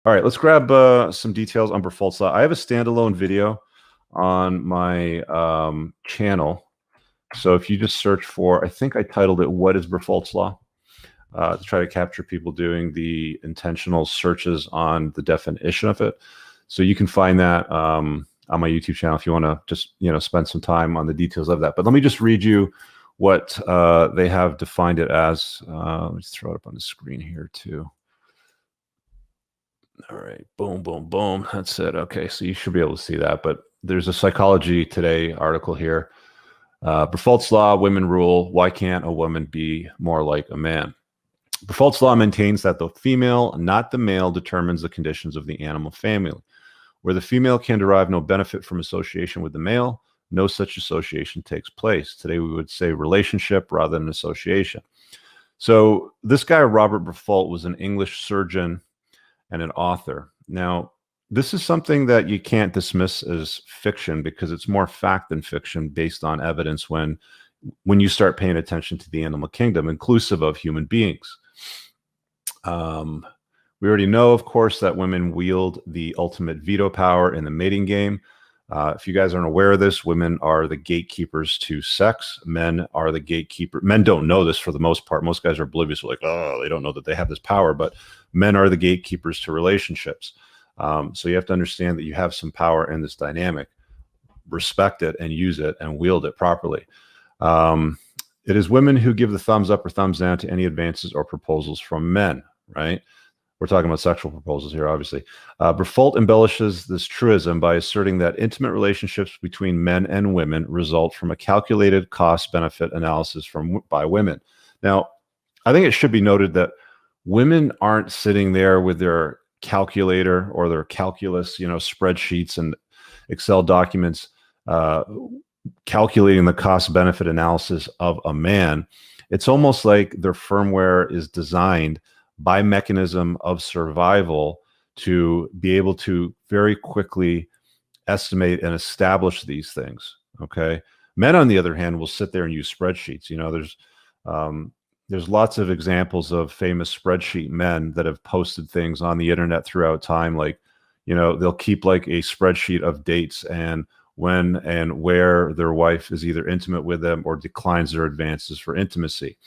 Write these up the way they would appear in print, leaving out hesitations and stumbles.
All right, let's grab some details on Berfolt's law. I have a standalone video on my channel. So if you just search for, I think I titled it, "What is Berfolt's law?" To try to capture people doing the intentional searches on the definition of it. So you can find that on my YouTube channel if you want to just spend some time on the details of that. But let me just read you what they have defined it as. Let's throw it up on the screen here too. All right, boom, boom, boom. That's it. Okay, so you should be able to see that. But there's a Psychology Today article here. Berfolt's law, women rule. Why can't a woman be more like a man? Berfolt's law maintains that the female, not the male, determines the conditions of the animal family. Where the female can derive no benefit from association with the male, no such association takes place. Today we would say relationship rather than association. So this guy, Robert Berfolt, was an English surgeon and an author. Now, this is something that you can't dismiss as fiction because it's more fact than fiction based on evidence when you start paying attention to the animal kingdom, inclusive of human beings. We already know, of course, that women wield the ultimate veto power in the mating game. If you guys aren't aware of this, women are the gatekeepers to sex. Men are the gatekeeper. Men don't know this for the most part. Most guys are oblivious. They're like, oh, they don't know that they have this power. But men are the gatekeepers to relationships. So you have to understand that you have some power in this dynamic. Respect it and use it and wield it properly. It is women who give the thumbs up or thumbs down to any advances or proposals from men, right? We're talking about sexual proposals here, obviously. Berfolt embellishes this truism by asserting that intimate relationships between men and women result from a calculated cost-benefit analysis by women. Now, I think it should be noted that women aren't sitting there with their calculator or their calculus, spreadsheets and Excel documents, calculating the cost-benefit analysis of a man. It's almost like their firmware is designed by mechanism of survival to be able to very quickly estimate and establish these things. Okay. Men, on the other hand, will sit there and use spreadsheets. There's lots of examples of famous spreadsheet men that have posted things on the internet throughout time. Like, they'll keep like a spreadsheet of dates and when and where their wife is either intimate with them or declines their advances for intimacy.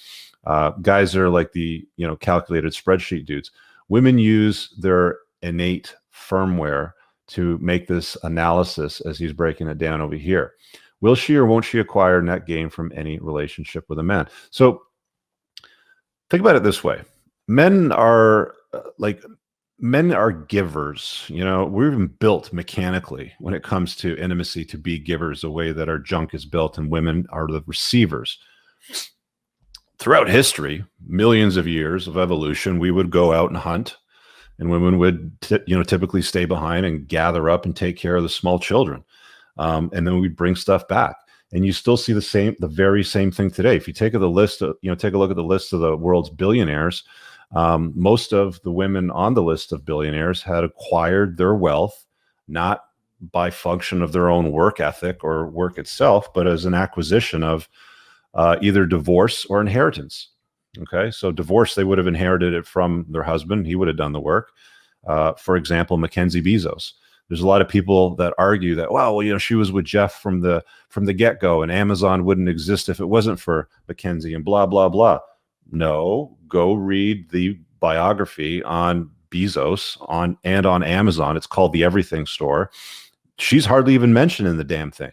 Guys are like the calculated spreadsheet dudes. Women use their innate firmware to make this analysis, as he's breaking it down over here. Will she or won't she acquire net gain from any relationship with a man? So think about it this way: men are givers. We're even built mechanically when it comes to intimacy to be givers, the way that our junk is built, and women are the receivers. Throughout history, millions of years of evolution, we would go out and hunt, and women would typically stay behind and gather up and take care of the small children, and then we'd bring stuff back. And you still see the very same thing today. If you take a look at the list of the world's billionaires, most of the women on the list of billionaires had acquired their wealth not by function of their own work ethic or work itself, but as an acquisition of either divorce or inheritance. Okay, so divorce, they would have inherited it from their husband. He would have done the work. For example, Mackenzie Bezos. There's a lot of people that argue that, well, she was with Jeff from the get-go, and Amazon wouldn't exist if it wasn't for Mackenzie, and blah, blah, blah. No, go read the biography on Bezos on Amazon. It's called The Everything Store. She's hardly even mentioned in the damn thing,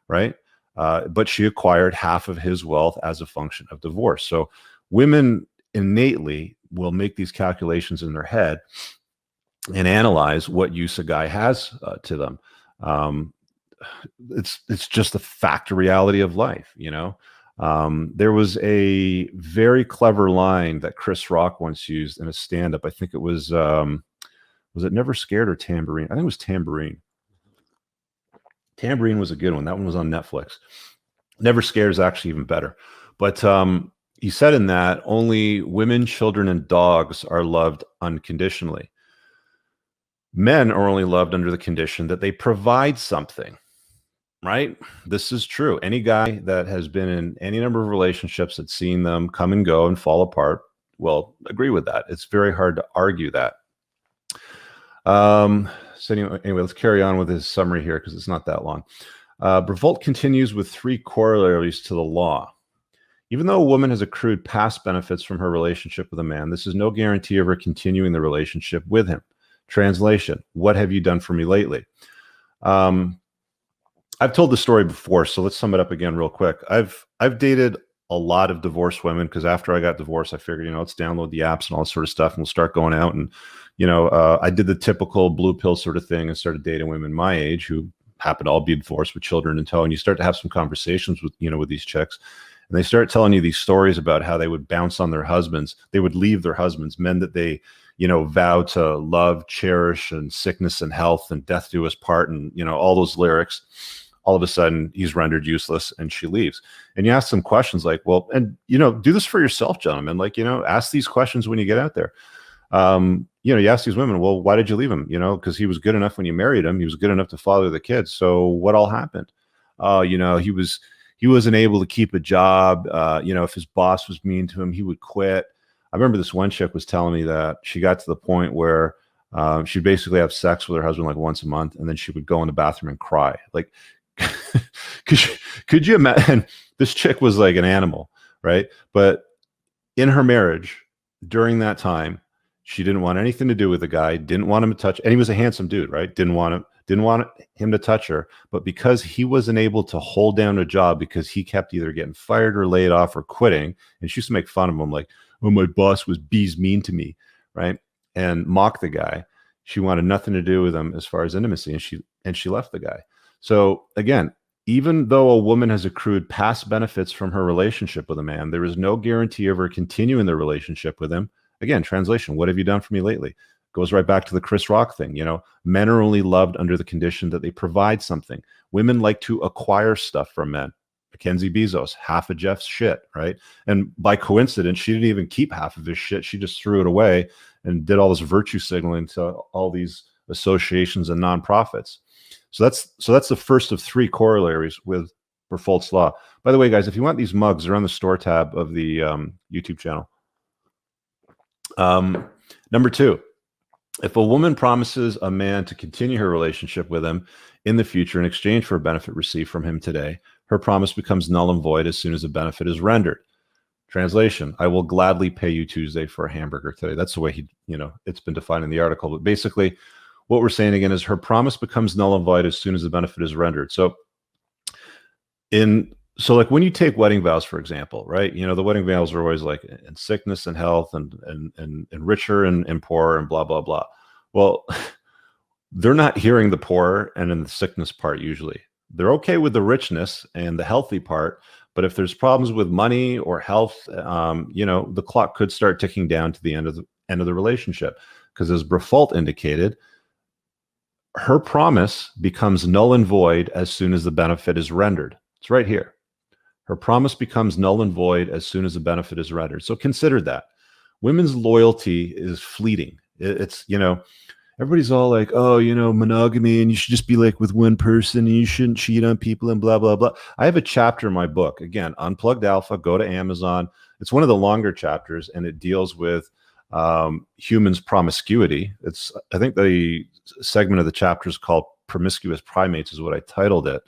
right? But she acquired half of his wealth as a function of divorce. So women innately will make these calculations in their head and analyze what use a guy has to them. It's just a fact, a reality of life, There was a very clever line that Chris Rock once used in a stand-up. I think it was it Never Scared or Tambourine? I think it was Tambourine. Tambourine was a good one. That one was on Netflix. Never Scared is actually even better. But he said in that, only women, children, and dogs are loved unconditionally. Men are only loved under the condition that they provide something, right? This is true. Any guy that has been in any number of relationships that's seen them come and go and fall apart will agree with that. It's very hard to argue that. So anyway, let's carry on with his summary here because it's not that long. Revolt continues with 3 corollaries to the law. Even though a woman has accrued past benefits from her relationship with a man, this is no guarantee of her continuing the relationship with him. Translation: what have you done for me lately? I've told the story before, so let's sum it up again real quick. I've dated a lot of divorced women because after I got divorced, I figured, let's download the apps and all that sort of stuff, and we'll start going out. And I did the typical blue pill sort of thing and started dating women my age who happen to all be divorced with children in tow. And you start to have some conversations with with these chicks, and they start telling you these stories about how they would bounce on their husbands. They would leave their husbands, men that they vow to love, cherish, and sickness and health and death do us part, and all those lyrics. All of a sudden, he's rendered useless, and she leaves. And you ask some questions like, well, and do this for yourself, gentlemen. Like, ask these questions when you get out there. You ask these women, well, why did you leave him? Because he was good enough when you married him. He was good enough to father the kids. So what all happened? He wasn't able to keep a job. If his boss was mean to him, he would quit. I remember this one chick was telling me that she got to the point where she'd basically have sex with her husband like once a month, and then she would go in the bathroom and cry. Like, could you imagine? This chick was like an animal, right? But in her marriage, during that time, she didn't want anything to do with the guy, didn't want him to touch, and he was a handsome dude, right? Didn't want him to touch her. But because he wasn't able to hold down a job because he kept either getting fired or laid off or quitting, and she used to make fun of him like, oh, my boss was bees mean to me, right? And mock the guy. She wanted nothing to do with him as far as intimacy, and she left the guy. So again, even though a woman has accrued past benefits from her relationship with a man, there is no guarantee of her continuing the relationship with him. Again, translation: what have you done for me lately? Goes right back to the Chris Rock thing. Men are only loved under the condition that they provide something. Women like to acquire stuff from men. Mackenzie Bezos, half of Jeff's shit, right? And by coincidence, she didn't even keep half of his shit. She just threw it away and did all this virtue signaling to all these associations and nonprofits. So that's the first of 3 corollaries with Revolt's law. By the way, guys, if you want these mugs, they're on the store tab of the YouTube channel. Number 2, if a woman promises a man to continue her relationship with him in the future in exchange for a benefit received from him today, her promise becomes null and void as soon as the benefit is rendered. Translation: I will gladly pay you Tuesday for a hamburger today. That's the way it's been defined in the article. But basically, what we're saying again is her promise becomes null and void as soon as the benefit is rendered. So like when you take wedding vows, for example, right? The wedding vows are always like in sickness and health and richer and poorer and blah, blah, blah. Well, they're not hearing the poor and in the sickness part usually. They're okay with the richness and the healthy part. But if there's problems with money or health, the clock could start ticking down to the end of the relationship. Because as Revolt indicated, her promise becomes null and void as soon as the benefit is rendered. It's right here. Her promise becomes null and void as soon as the benefit is rendered. So consider that. Women's loyalty is fleeting. It's, everybody's all like, oh, monogamy, and you should just be like with one person, and you shouldn't cheat on people and blah, blah, blah. I have a chapter in my book, again, Unplugged Alpha, go to Amazon. It's one of the longer chapters, and it deals with humans' promiscuity. I think the segment of the chapter is called Promiscuous Primates is what I titled it.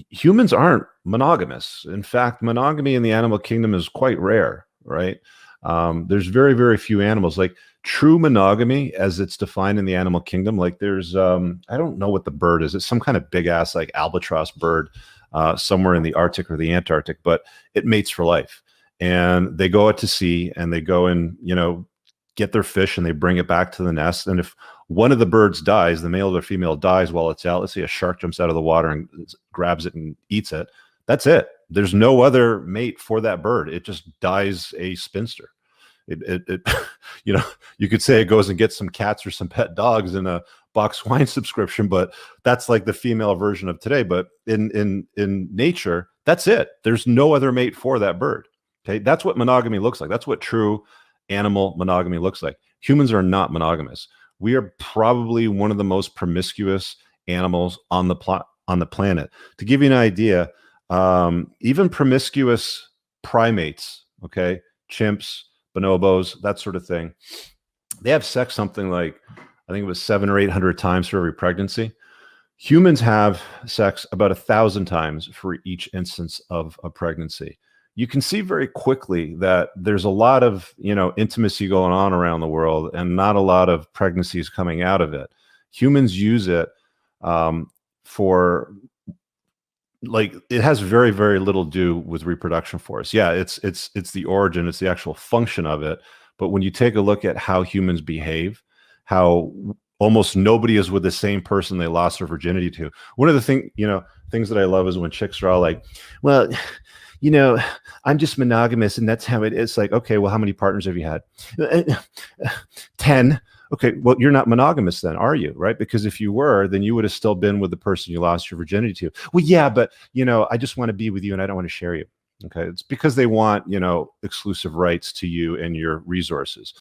Humans aren't monogamous. In fact, monogamy in the animal kingdom is quite rare, right? There's very, very few animals like true monogamy as it's defined in the animal kingdom. Like there's, I don't know what the bird is. It's some kind of big ass like albatross bird somewhere in the Arctic or the Antarctic, but it mates for life. And they go out to sea and they go and, get their fish and they bring it back to the nest. And if one of the birds dies, the male or the female dies while it's out. Let's say a shark jumps out of the water and grabs it and eats it. That's it. There's no other mate for that bird. It just dies a spinster. It you could say it goes and gets some cats or some pet dogs in a box wine subscription, but that's like the female version of today. But in nature, that's it. There's no other mate for that bird. Okay, that's what monogamy looks like. That's what true animal monogamy looks like. Humans are not monogamous. We are probably one of the most promiscuous animals on the planet. To give you an idea, even promiscuous primates, okay, chimps, bonobos, that sort of thing, They have sex something like, I think it was 700 or 800 times for every pregnancy. Humans have sex about 1,000 times for each instance of a pregnancy. You can see very quickly that there's a lot of, intimacy going on around the world and not a lot of pregnancies coming out of it. Humans use it for, like, it has very, very little to do with reproduction for us. Yeah, it's the origin, it's the actual function of it. But when you take a look at how humans behave, how almost nobody is with the same person they lost their virginity to. One of the things that I love is when chicks are all like, well, I'm just monogamous and that's how it is. Like, okay, well, how many partners have you had? 10. Okay, well, you're not monogamous then, are you? Right? Because if you were, then you would have still been with the person you lost your virginity to. Well, yeah, but I just want to be with you and I don't want to share you. Okay, it's because they want exclusive rights to you and your resources.